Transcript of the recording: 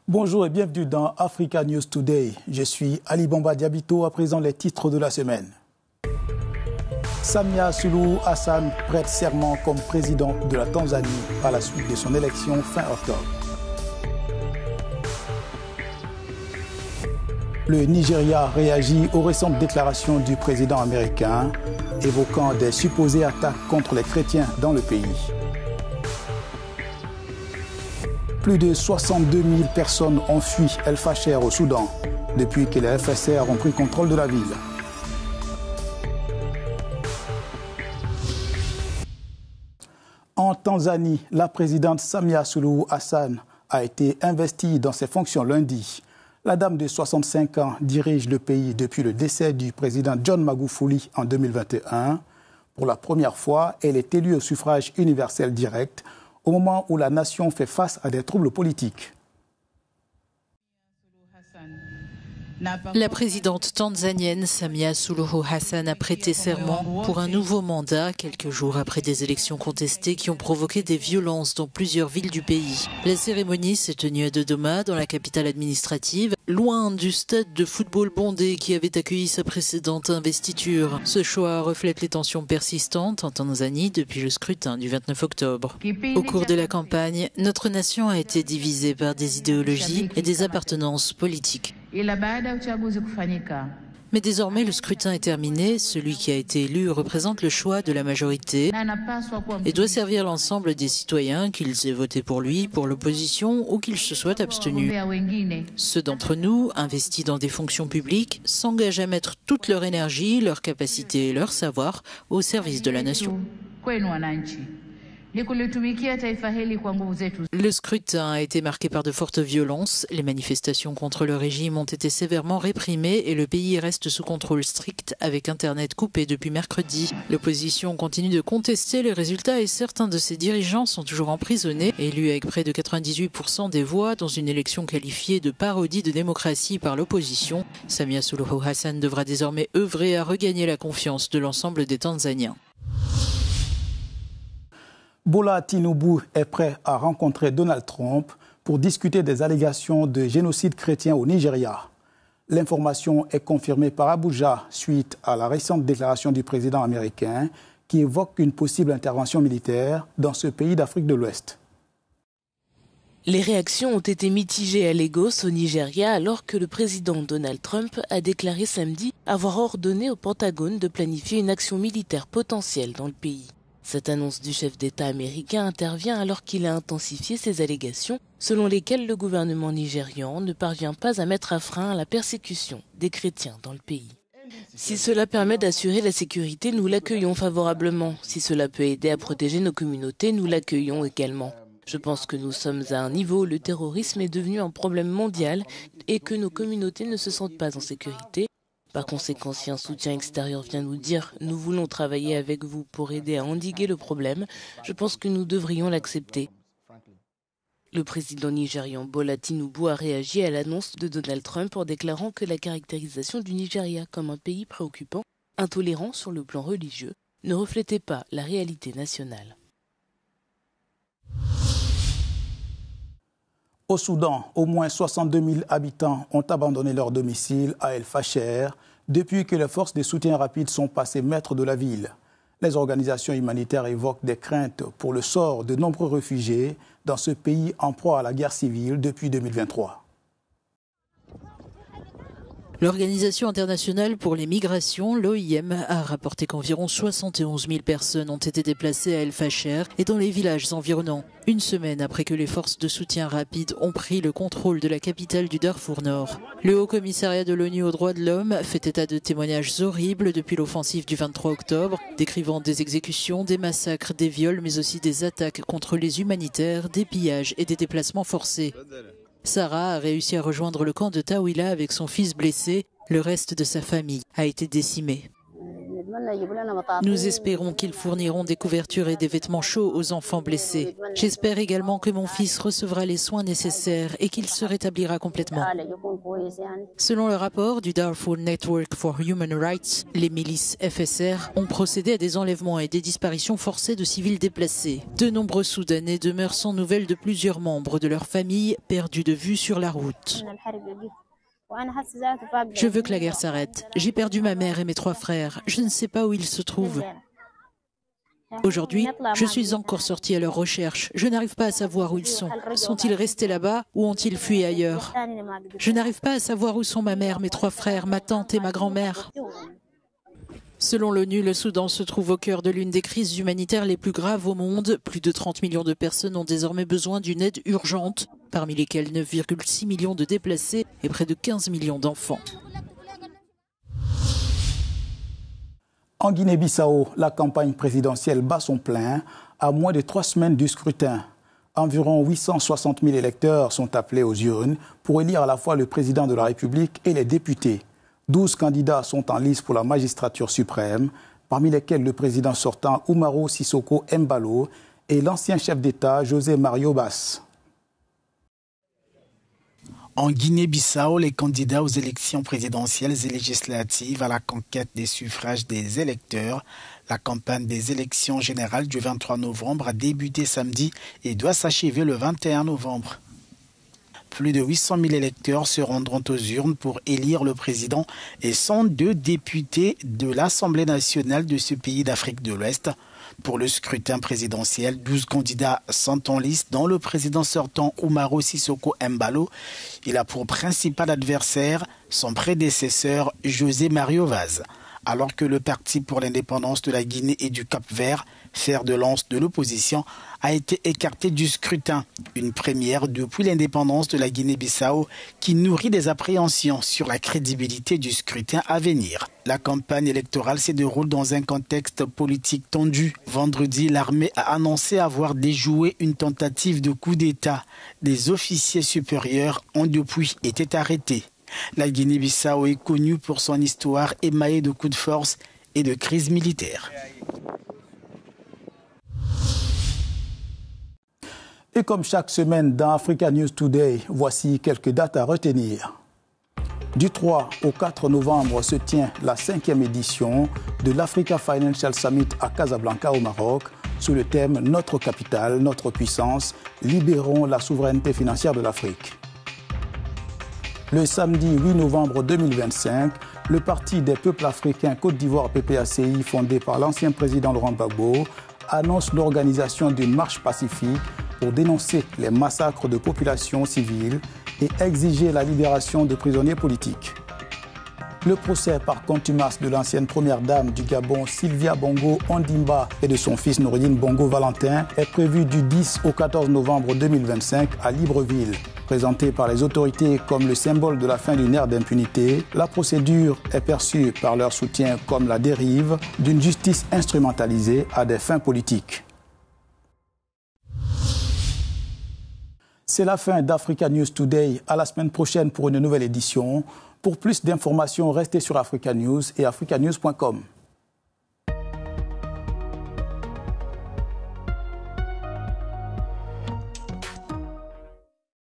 Bonjour et bienvenue dans Africa News Today. Je suis Ali Bamba Diabito, à présent les titres de la semaine. Samia Suluhu Hassan prête serment comme président de la Tanzanie à la suite de son élection fin octobre. Le Nigeria réagit aux récentes déclarations du président américain, évoquant des supposées attaques contre les chrétiens dans le pays. Plus de 62 000 personnes ont fui El Fasher au Soudan depuis que les FSR ont pris contrôle de la ville. En Tanzanie, la présidente Samia Suluhu Hassan a été investie dans ses fonctions lundi. La dame de 65 ans dirige le pays depuis le décès du président John Magufuli en 2021. Pour la première fois, elle est élue au suffrage universel direct au moment où la nation fait face à des troubles politiques. La présidente tanzanienne Samia Suluhu Hassan a prêté serment pour un nouveau mandat quelques jours après des élections contestées qui ont provoqué des violences dans plusieurs villes du pays. La cérémonie s'est tenue à Dodoma, dans la capitale administrative, loin du stade de football bondé qui avait accueilli sa précédente investiture. Ce choix reflète les tensions persistantes en Tanzanie depuis le scrutin du 29 octobre. Au cours de la campagne, notre nation a été divisée par des idéologies et des appartenances politiques. Mais désormais, le scrutin est terminé. Celui qui a été élu représente le choix de la majorité et doit servir l'ensemble des citoyens, qu'ils aient voté pour lui, pour l'opposition ou qu'ils se soient abstenus. Ceux d'entre nous, investis dans des fonctions publiques, s'engagent à mettre toute leur énergie, leur capacité et leur savoir au service de la nation. Le scrutin a été marqué par de fortes violences. Les manifestations contre le régime ont été sévèrement réprimées et le pays reste sous contrôle strict avec Internet coupé depuis mercredi. L'opposition continue de contester les résultats et certains de ses dirigeants sont toujours emprisonnés. Élus avec près de 98% des voix dans une élection qualifiée de parodie de démocratie par l'opposition, Samia Suluhu Hassan devra désormais œuvrer à regagner la confiance de l'ensemble des Tanzaniens. Bola Tinubu est prêt à rencontrer Donald Trump pour discuter des allégations de génocide chrétien au Nigeria. L'information est confirmée par Abuja suite à la récente déclaration du président américain qui évoque une possible intervention militaire dans ce pays d'Afrique de l'Ouest. Les réactions ont été mitigées à Lagos, au Nigeria, alors que le président Donald Trump a déclaré samedi avoir ordonné au Pentagone de planifier une action militaire potentielle dans le pays. Cette annonce du chef d'État américain intervient alors qu'il a intensifié ses allégations, selon lesquelles le gouvernement nigérian ne parvient pas à mettre un frein à la persécution des chrétiens dans le pays. Si cela permet d'assurer la sécurité, nous l'accueillons favorablement. Si cela peut aider à protéger nos communautés, nous l'accueillons également. Je pense que nous sommes à un niveau où le terrorisme est devenu un problème mondial et que nos communautés ne se sentent pas en sécurité. Par conséquent, si un soutien extérieur vient nous dire « nous voulons travailler avec vous pour aider à endiguer le problème », je pense que nous devrions l'accepter. Le président nigérian Bola Tinubu a réagi à l'annonce de Donald Trump en déclarant que la caractérisation du Nigeria comme un pays préoccupant, intolérant sur le plan religieux, ne reflétait pas la réalité nationale. Au Soudan, au moins 62 000 habitants ont abandonné leur domicile à El Fasher depuis que les forces de soutien rapide sont passées maîtres de la ville. Les organisations humanitaires évoquent des craintes pour le sort de nombreux réfugiés dans ce pays en proie à la guerre civile depuis 2023. L'Organisation internationale pour les migrations, l'OIM, a rapporté qu'environ 71 000 personnes ont été déplacées à El Fasher et dans les villages environnants, une semaine après que les forces de soutien rapide ont pris le contrôle de la capitale du Darfour Nord. Le Haut-Commissariat de l'ONU aux droits de l'homme fait état de témoignages horribles depuis l'offensive du 23 octobre, décrivant des exécutions, des massacres, des viols, mais aussi des attaques contre les humanitaires, des pillages et des déplacements forcés. Sarah a réussi à rejoindre le camp de Tawila avec son fils blessé. Le reste de sa famille a été décimé. Nous espérons qu'ils fourniront des couvertures et des vêtements chauds aux enfants blessés. J'espère également que mon fils recevra les soins nécessaires et qu'il se rétablira complètement. Selon le rapport du Darfur Network for Human Rights, les milices FSR ont procédé à des enlèvements et des disparitions forcées de civils déplacés. De nombreux Soudanais demeurent sans nouvelles de plusieurs membres de leur famille perdus de vue sur la route. Je veux que la guerre s'arrête. J'ai perdu ma mère et mes 3 frères. Je ne sais pas où ils se trouvent. Aujourd'hui, je suis encore sortie à leur recherche. Je n'arrive pas à savoir où ils sont. Sont-ils restés là-bas ou ont-ils fui ailleurs? Je n'arrive pas à savoir où sont ma mère, mes 3 frères, ma tante et ma grand-mère. Selon l'ONU, le Soudan se trouve au cœur de l'une des crises humanitaires les plus graves au monde. Plus de 30 millions de personnes ont désormais besoin d'une aide urgente, parmi lesquelles 9,6 millions de déplacés et près de 15 millions d'enfants. En Guinée-Bissau, la campagne présidentielle bat son plein à moins de 3 semaines du scrutin. Environ 860 000 électeurs sont appelés aux urnes pour élire à la fois le président de la République et les députés. 12 candidats sont en lice pour la magistrature suprême, parmi lesquels le président sortant Umaro Sissoko Embalo et l'ancien chef d'État José Mario Bas. En Guinée-Bissau, les candidats aux élections présidentielles et législatives à la conquête des suffrages des électeurs. La campagne des élections générales du 23 novembre a débuté samedi et doit s'achever le 21 novembre. Plus de 800 000 électeurs se rendront aux urnes pour élire le président et 102 députés de l'Assemblée nationale de ce pays d'Afrique de l'Ouest. Pour le scrutin présidentiel, 12 candidats sont en liste, dont le président sortant Umaro Sissoko Embalo. Il a pour principal adversaire son prédécesseur José Mario Vaz. Alors que le Parti pour l'indépendance de la Guinée et du Cap-Vert, fer de lance de l'opposition, a été écarté du scrutin. Une première depuis l'indépendance de la Guinée-Bissau qui nourrit des appréhensions sur la crédibilité du scrutin à venir. La campagne électorale se déroule dans un contexte politique tendu. Vendredi, l'armée a annoncé avoir déjoué une tentative de coup d'État. Des officiers supérieurs ont depuis été arrêtés. La Guinée-Bissau est connue pour son histoire émaillée de coups de force et de crises militaires. Et comme chaque semaine dans Africa News Today, voici quelques dates à retenir. Du 3 au 4 novembre se tient la 5e édition de l'Africa Financial Summit à Casablanca au Maroc sous le thème « Notre capitale, notre puissance, libérons la souveraineté financière de l'Afrique ». Le samedi 8 novembre 2025, le Parti des peuples africains Côte d'Ivoire PPACI, fondé par l'ancien président Laurent Gbagbo, annonce l'organisation d'une marche pacifique pour dénoncer les massacres de populations civiles et exiger la libération de prisonniers politiques. Le procès par contumace de l'ancienne première dame du Gabon, Sylvia Bongo Ondimba, et de son fils Noureddine Bongo Valentin est prévu du 10 au 14 novembre 2025 à Libreville. Présentée par les autorités comme le symbole de la fin d'une ère d'impunité, la procédure est perçue par leur soutien comme la dérive d'une justice instrumentalisée à des fins politiques. C'est la fin d'Africa News Today. À la semaine prochaine pour une nouvelle édition. Pour plus d'informations, restez sur Africa News et africanews.com.